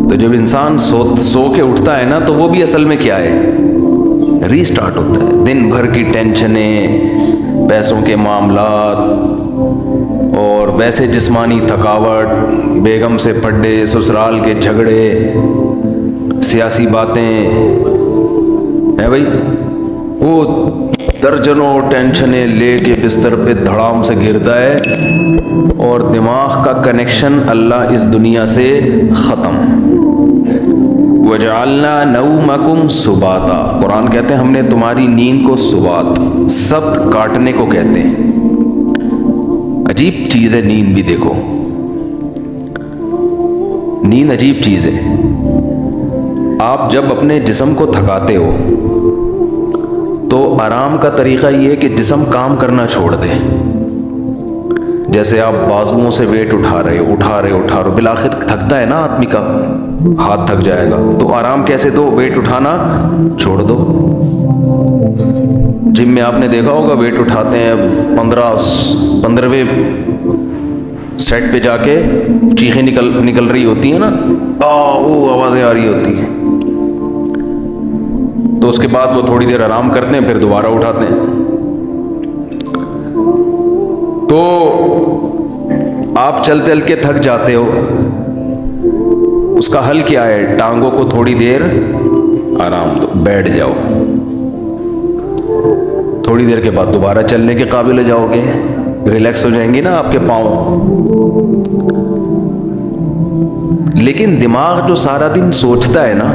تو جب انسان سو کے اٹھتا ہے نا تو وہ بھی اصل میں کیا ہے؟ ری سٹارٹ ہوتا ہے. دن بھر کی ٹینشنیں، پیسوں کے معاملات، اور ویسے جسمانی تھکاوٹ، بیگم سے پھڈے، سسرال کے جھگڑے، سیاسی باتیں ہیں بھائی، وہ درجنوں ٹینشنیں لے کے بستر پہ دھڑام سے گرتا ہے اور دماغ کا کنیکشن اللہ اس دنیا سے ختم. وَجَعَلْنَا نَوْمَكُمْ سُبَاتًا، قرآن کہتے ہیں ہم نے تمہاری نیند کو سبات، سبت کاٹنے کو کہتے ہیں. عجیب چیز ہے نیند بھی. دیکھو نیند عجیب چیز ہے. آپ جب اپنے جسم کو تھکاتے ہو تو آرام کا طریقہ یہ ہے کہ جسم کام کرنا چھوڑ دے. جیسے آپ بازوؤں سے ویٹ اٹھا رہے ہو بالآخر تھکتا ہے نا آدمی کا ہاتھ تھک جائے گا. تو آرام کیسے دو؟ ویٹ اٹھانا چھوڑ دو. جم میں آپ نے دیکھا ہوگا ویٹ اٹھاتے ہیں 15ویں سیٹ پہ جا کے چیخیں نکل رہی ہوتی ہیں نا، وہ آوازیں آ رہی ہوتی ہیں. تو اس کے بعد وہ تھوڑی دیر آرام کرتے ہیں، پھر دوبارہ اٹھاتے ہیں. تو آپ چلتے کے تھک جاتے ہو، اس کا حل کیا ہے؟ ٹانگوں کو تھوڑی دیر آرام دو، بیٹھ جاؤ. تھوڑی دیر کے بعد دوبارہ چلنے کے قابل ہو جاؤ گے، ریلیکس ہو جائیں گے نا آپ کے پاؤں. لیکن دماغ جو سارا دن سوچتا ہے نا،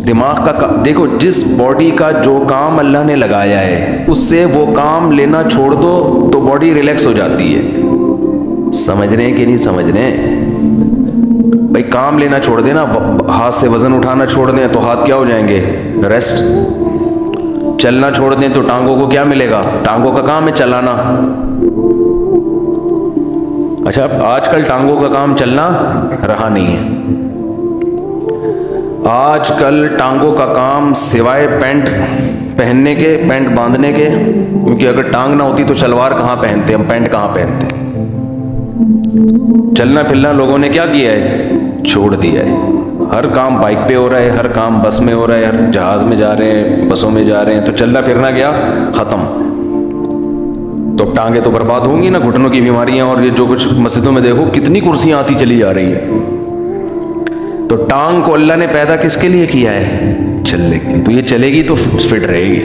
دماغ کا دیکھو جس باڈی کا جو کام اللہ نے لگایا ہے اس سے وہ کام لینا چھوڑ دو تو باڈی ریلیکس ہو جاتی ہے. سمجھ رہے ہیں کہ نہیں سمجھ رہے ہیں بھائی؟ کام لینا چھوڑ دیں نا، ہاتھ سے وزن اٹھانا چھوڑ دیں تو ہاتھ کیا ہو جائیں گے؟ ریسٹ. چلنا چھوڑ دیں تو ٹانگوں کو کیا ملے گا؟ ٹانگوں کا کام ہے چلانا. اچھا آج کل ٹانگوں کا کام چلنا رہا نہیں ہے. آج کل ٹانگوں کا کام سوائے پینٹ پہننے کے، پینٹ باندھنے کے، کیونکہ اگر ٹانگ نہ ہوتی تو شلوار کہاں پہنتے، ہم پینٹ کہاں پہنتے. چلنا پھرنا لوگوں نے کیا کیا ہے؟ چھوڑ دیا ہے. ہر کام بائک پہ ہو رہا ہے، ہر کام بس میں ہو رہا ہے، ہر جہاز میں جا رہے ہیں، بسوں میں جا رہے ہیں. تو چلنا پھرنا گیا ختم. تو ٹانگیں تو برباد ہوں گی نا، گھٹنوں کی بیماریاں، اور یہ جو کچھ مسجدوں میں دیکھو کتنی کرسیاں آتی چلی جا رہی ہیں. تو ٹانگ کو اللہ نے پیدا کس کے لیے کیا ہے؟ چلنے کے لیے. تو یہ چلے گی تو فٹ رہے گی.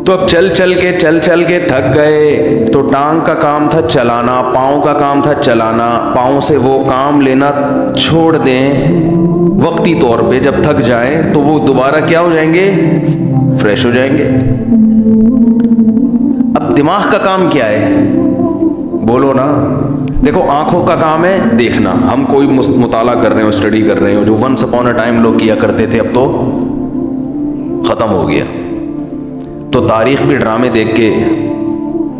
تو اب چل چل کے تھک گئے تو ٹانگ کا کام تھا چلانا، پاؤں کا کام تھا چلانا. پاؤں سے وہ کام لینا چھوڑ دیں وقتی طور پہ. جب تھک جائیں تو وہ دوبارہ کیا ہو جائیں گے؟ فریش ہو جائیں گے. اب دماغ کا کام کیا ہے؟ بولو نا. دیکھو آنکھوں کا کام ہے دیکھنا. ہم کوئی مطالعہ کر رہے ہو، اسٹڈی کر رہے ہو، جو ونس اپون اے ٹائم لوگ کیا کرتے تھے اب تو ختم ہو گیا. تو تاریخ بھی ڈرامے دیکھ کے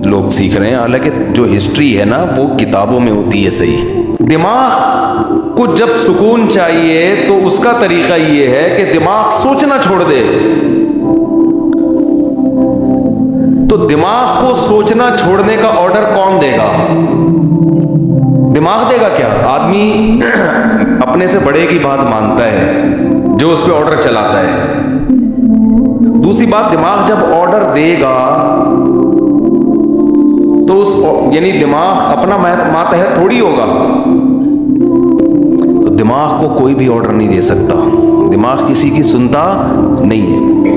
لوگ سیکھ رہے ہیں، حالانکہ جو ہسٹری ہے نا وہ کتابوں میں ہوتی ہے. صحیح. دماغ کو جب سکون چاہیے تو اس کا طریقہ یہ ہے کہ دماغ سوچنا چھوڑ دے. تو دماغ کو سوچنا چھوڑنے کا آرڈر کون دے گا؟ دماغ دے گا کیا؟ آدمی اپنے سے بڑے کی بات مانتا ہے جو اس پہ آرڈر چلاتا ہے. دوسری بات، دماغ جب آرڈر دے گا تو یعنی دماغ اپنا ماتحت تھوڑی ہوگا. تو دماغ کو کوئی بھی آرڈر نہیں دے سکتا. دماغ کسی کی سنتا نہیں ہے.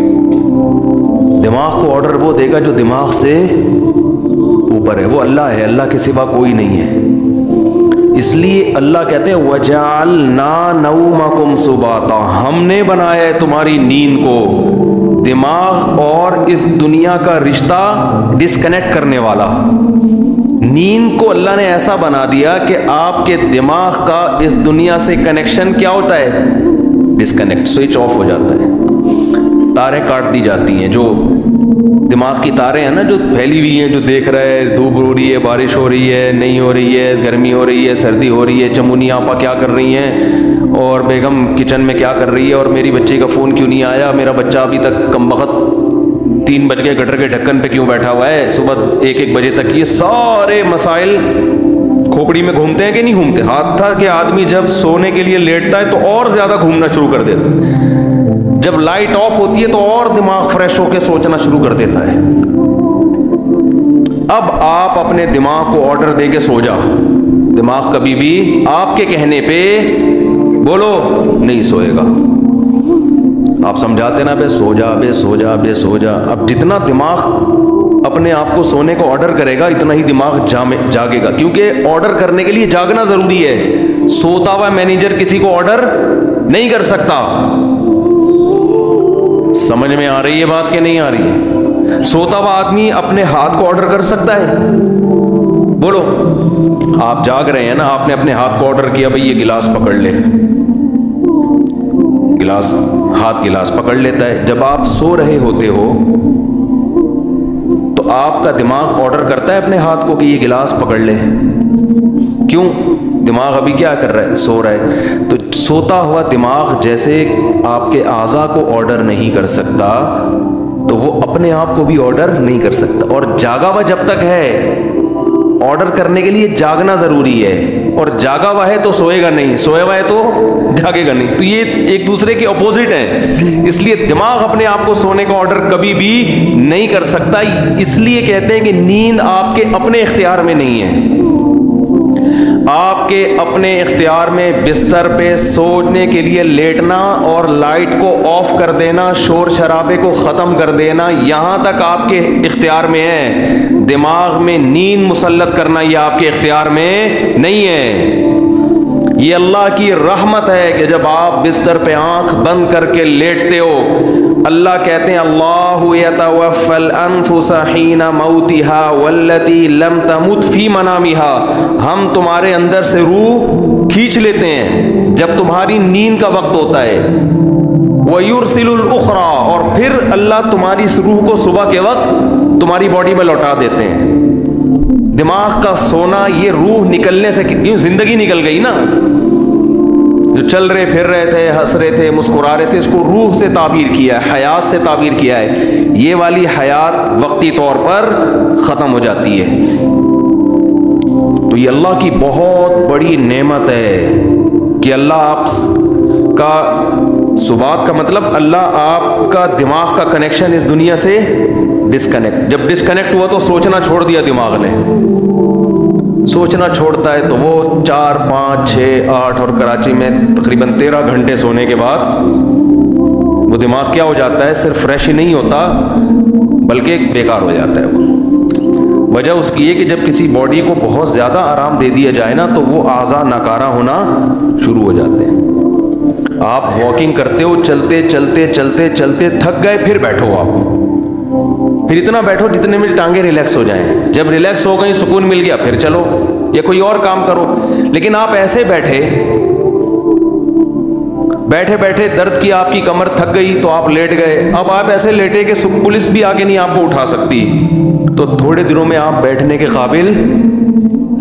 دماغ کو آرڈر وہ دے گا جو دماغ سے اوپر ہے، وہ اللہ ہے. اللہ کے سوا کوئی نہیں ہے. اس لیے اللہ کہتے ہیں وَجَعَلْنَا نَوْمَكُمْ سُبَاتًا، ہم نے بنایا ہے تمہاری نیند کو دماغ اور اس دنیا کا رشتہ ڈسکنیکٹ کرنے والا. نیند کو اللہ نے ایسا بنا دیا کہ آپ کے دماغ کا اس دنیا سے کنیکشن کیا ہوتا ہے؟ ڈسکنیکٹ، سوئچ آف ہو جاتا ہے. تاریں کاٹ دی جاتی ہیں. جو دماغ کی تاریں ہیں نا جو پھیلی ہوئی ہیں، جو دیکھ رہا ہے دھوپ ہو رہی ہے، بارش ہو رہی ہے، نہیں ہو رہی ہے، گرمی ہو رہی ہے، سردی ہو رہی ہے، چمونی آپا کیا کر رہی ہیں، اور بیگم کچن میں کیا کر رہی ہے، اور میری بچے کا فون کیوں نہیں آیا، میرا بچہ ابھی تک کم وقت 3 بج گئے گٹر کے ڈھکن پہ کیوں بیٹھا ہوا ہے، صبح 1 بجے تک. یہ سارے مسائل کھوپڑی میں گھومتے ہیں کہ نہیں گھومتے؟ حادثہ کہ آدمی جب سونے کے لیے لیٹتا ہے تو اور زیادہ گھومنا شروع کر دیتا ہے، جب لائٹ آف ہوتی ہے تو اور دماغ فریش ہو کے سوچنا شروع کر دیتا ہے۔ اب آپ اپنے دماغ کو آرڈر دے کے سو جاؤ، دماغ کبھی بھی آپ کے کہنے پہ بولو نہیں سوئے گا۔ آپ سمجھاتے نا بے سو جا، بے سو جا، بے سو جا، اب جتنا دماغ اپنے آپ کو سونے کو آرڈر کرے گا اتنا ہی دماغ جاگے گا، کیونکہ آرڈر کرنے کے لیے جاگنا ضروری ہے۔ سوتا ہوا مینیجر کسی کو آرڈر نہیں کر سکتا۔ سمجھ میں آ رہی ہے بات کہ نہیں آ رہی ہے؟ سوتا ہوا آدمی اپنے ہاتھ کو آرڈر کر سکتا ہے؟ بولو، آپ جاگ رہے ہیں نا، آپ نے اپنے ہاتھ کو آرڈر کیا بھئی یہ گلاس پکڑ لے، گلاس، ہاتھ گلاس پکڑ لیتا ہے۔ جب آپ سو رہے ہوتے ہو تو آپ کا دماغ آرڈر کرتا ہے اپنے ہاتھ کو کہ یہ گلاس پکڑ لے، کیوں؟ دماغ ابھی کیا کر رہا ہے؟ سو رہا ہے۔ تو سوتا ہوا دماغ جیسے آپ کے اعضاء کو آرڈر نہیں کر سکتا تو وہ اپنے آپ کو بھی آرڈر نہیں کر سکتا، اور جاگا ہوا جب تک ہے آرڈر کرنے کے لیے جاگنا ضروری ہے، اور جاگا ہوا ہے تو سوئے گا نہیں، سویا ہوا ہے تو جاگے گا نہیں، تو یہ ایک دوسرے کے اپوزٹ ہیں۔ اس لیے دماغ اپنے آپ کو سونے کا آرڈر کبھی بھی نہیں کر سکتا، اس لیے کہتے ہیں کہ نیند آپ کے اپنے اختیار میں نہیں ہے۔ آپ کے اپنے اختیار میں بستر پہ سونے کے لیے لیٹنا اور لائٹ کو آف کر دینا، شور شرابے کو ختم کر دینا، یہاں تک آپ کے اختیار میں ہے۔ دماغ میں نیند مسلط کرنا یہ آپ کے اختیار میں نہیں ہے۔ یہ اللہ کی رحمت ہے کہ جب آپ بستر پہ آنکھ بند کر کے لیٹتے ہو، اللہ کہتے ہیں اللہ یتوفی الانفس حین موتها والتی لم تمت فی منامها، ہم تمہارے اندر سے روح کھینچ لیتے ہیں جب تمہاری نیند کا وقت ہوتا ہے، وَيُرْسِلُ الْأُخْرَى، اور پھر اللہ تمہاری اس روح کو صبح کے وقت تمہاری باڈی میں لوٹا دیتے ہیں۔ دماغ کا سونا یہ روح نکلنے سے، کیوں زندگی نکل گئی نا، جو چل رہے پھر رہے تھے، ہنس رہے تھے، مسکرا رہے تھے، اس کو روح سے تعبیر کیا ہے، حیات سے تعبیر کیا ہے۔ یہ والی حیات وقتی طور پر ختم ہو جاتی ہے۔ تو یہ اللہ کی بہت بڑی نعمت ہے کہ اللہ آپ کا سبات کا مطلب اللہ آپ کا دماغ کا کنیکشن اس دنیا سے ڈسکنیکٹ، جب ڈسکنیکٹ ہوا تو سوچنا چھوڑ دیا دماغ نے، سوچنا چھوڑتا ہے تو وہ 4 5 6 8 اور کراچی میں تقریباً 13 گھنٹے سونے کے بعد وہ دماغ کیا ہو جاتا ہے؟ صرف فریش ہی نہیں ہوتا بلکہ بیکار ہو جاتا ہے۔ وہ وجہ اس کی ہے کہ جب کسی باڈی کو بہت زیادہ آرام دے دیا جائے نا تو وہ اعضاء ناکارہ ہونا شروع ہو جاتے ہیں۔ آپ واکنگ کرتے ہو، چلتے چلتے چلتے چلتے تھک گئے، پھر بیٹھو، آپ پھر اتنا بیٹھو جتنے میں ٹانگیں ریلیکس ہو جائیں، جب ریلیکس ہو گئی، سکون مل گیا، پھر چلو یا کوئی اور کام کرو۔ لیکن آپ ایسے بیٹھے بیٹھے بیٹھے درد کی آپ کی کمر تھک گئی تو آپ لیٹ گئے، اب آپ ایسے لیٹے کہ پولیس بھی آگے نہیں آپ کو اٹھا سکتی، تو تھوڑے دنوں میں آپ بیٹھنے کے قابل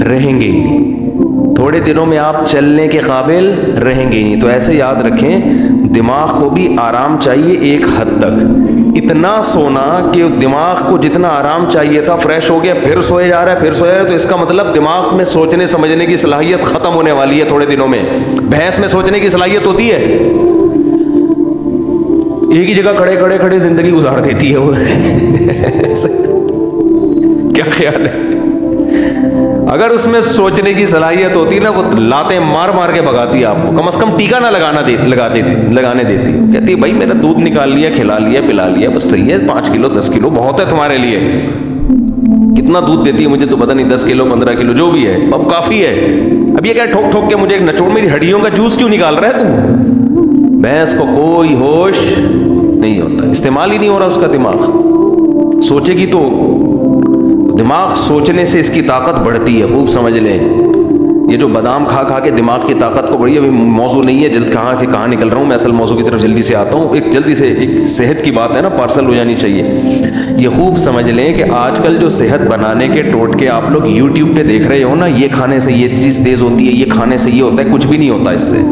رہیں گے ہی نہیں، تھوڑے دنوں میں آپ چلنے کے قابل رہیں گے ہی نہیں۔ تو ایسے یاد رکھیں دماغ کو بھی آرام چاہیے ایک حد تک، اتنا سونا کہ دماغ کو جتنا آرام چاہیے تھا فریش ہو گیا، پھر سوئے جا رہا ہے، پھر سوئے جا رہا ہے، تو اس کا مطلب دماغ میں سوچنے سمجھنے کی صلاحیت ختم ہونے والی ہے تھوڑے دنوں میں۔ بھینس میں سوچنے کی صلاحیت ہوتی ہے، ایک ہی جگہ کھڑے کھڑے کھڑے زندگی گزار دیتی ہے وہ کیا خیال ہے؟ اگر اس میں سوچنے کی صلاحیت ہوتی نا، وہ لاتیں مار مار کے بھگاتی آپ کو، کم از کم ٹیکا نہ لگانے دیتی، کہتی بھائی میرا دودھ نکال لیا، کھلا لیا، پلا لیا، بس صحیح ہے، 5 کلو 10 کلو بہت ہے تمہارے لیے، کتنا دودھ دیتی ہے مجھے تو پتہ نہیں، 10 کلو 15 کلو جو بھی ہے اب کافی ہے۔ اب یہ کیا ٹھوک ٹھوک کے مجھے ایک نچوڑ میری ہڈیوں کا جوس کیوں نکال رہا ہے تم؟ بھینس کو کوئی ہوش نہیں ہوتا، استعمال ہی نہیں ہو رہا اس کا دماغ۔ سوچے گی تو دماغ سوچنے سے اس کی طاقت بڑھتی ہے، خوب سمجھ لیں۔ یہ جو بادام کھا کھا کے دماغ کی طاقت کو بڑھی، ابھی موضوع نہیں ہے، جلد کہاں نکل رہا ہوں میں، اصل موضوع کی طرف جلدی سے آتا ہوں۔ ایک جلدی سے ایک صحت کی بات ہے نا، پارسل ہو جانی چاہیے۔ یہ خوب سمجھ لیں کہ آج کل جو صحت بنانے کے ٹوٹکے آپ لوگ یوٹیوب پہ دیکھ رہے ہو نا، یہ کھانے سے یہ چیز تیز ہوتی ہے، یہ کھانے سے یہ ہوتا ہے، کچھ بھی نہیں ہوتا اس سے۔